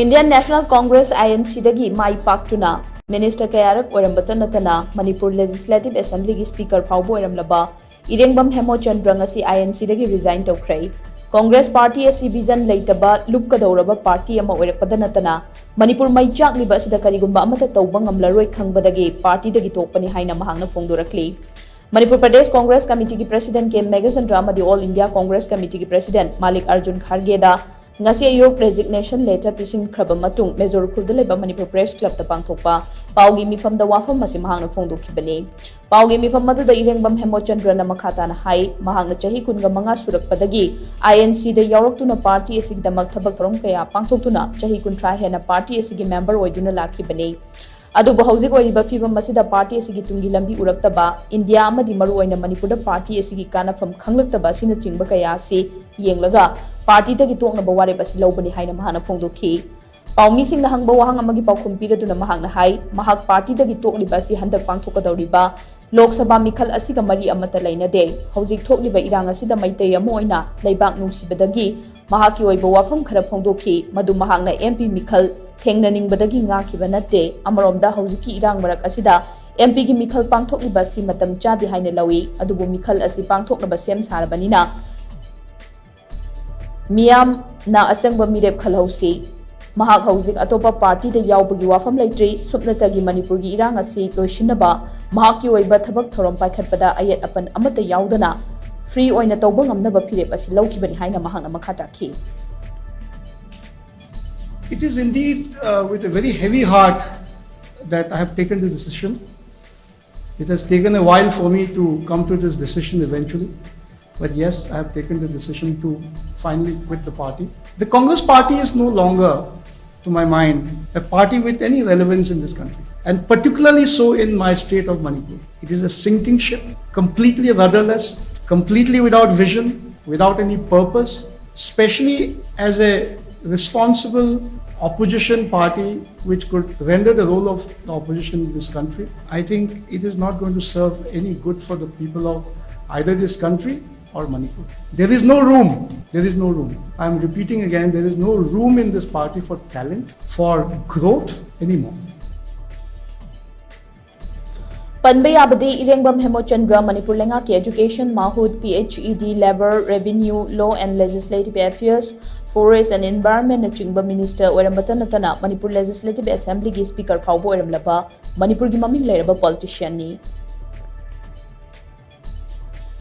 Indian National Congress INC dagi mai paktuna Minister kayarak oirambata nattana Manipur Legislative Assembly gi Speaker phaoba oiramlaba Irengbam Hemochandra Ngasi INC dagi Resign Toukhre. Congress Party asi vision leitaba lupkadauraba party ama oirakpada nattana Manipur mai chakliba asida karigumba amata tauba ngamlaroi khangbadagi party dagi tokpani haina mahangna phongdorakli. Manipur Pradesh Congress Committee ki President K. Megasandra amadi All India Congress Committee ki President Malik Arjun Kharge da ngasi ayok resignation letter pising khraba matung Major Khulda leba Manipur Press Club ta pangthokpa paugi mifam da wafam masi mahangna phongdokhibani paugi mifam madu da Irengbam Hemochandra na makhata na hai mahangna chahi kunga manga surakpadagi INC da yawraktuna party asig damak thabak thorom kaya pangthoktuna chahi kuntra hena party asigi member oiduna lakhibani adubu hauzik oiriba phibam masida party asigi tungi lambi uraktaba India amadi maru oina Manipur da party asigi kanafam khanglaktaba sina chingba kaya se yenglaga party tagi toknaba wareba si lobani haina mahana phongdokhi paumi singna hangba wahang amagi paukhum piraduna mahangna hai mahak party tagi tokliba si handak pangthokadawriba Lok Sabha mikhal asiga mari amata lainade hauzik thokliba irang asida maitei ama oina leibak nungsibadagi mahaki oiba wafam khara phongdokhi madu mahangna MP mikhal thengnaningbadagi ngakhiba natte amaromda hauziki irang marak asida MP gi mikhal pangthokliba si matam chadi haina lawi adubu mikhal asi pangthoknaba sem sarabanina Miam na asangba mirep khalhausi mahak hauzik atopa party da yawbagi wafam leitri supnatagi Manipur gi irang asi loisinaba mahak ki oiba thabak thorom paikhatpada ayat apan amata yaudana free oina tawba ngamnaba phirep asi lawkhibani haina mahangna makhatakhi. It is indeed with a very heavy heart that I have taken the decision. It has taken a while for me to come to this decision eventually. But yes, I have taken the decision to finally quit the party. The Congress party is no longer, to my mind, a party with any relevance in this country. And particularly so in my state of Manipur. It is a sinking ship, completely rudderless, completely without vision, without any purpose, especially as a responsible opposition party which could render the role of the opposition in this country. I think it is not going to serve any good for the people of either this country or Manipur. There is no room. There is no room. I am repeating again, there is no room in this party for talent, for growth anymore. Panbay Abadi Irengbam Hemochandra Manipur Lenga ki Education Mahud PhED Labor Revenue Law and Legislative Affairs Forest and Environment na chingba Minister oirambata nattana Manipur Legislative Assembly gi Speaker phaoba oiramlaba Manipur gi maming leiraba politician ni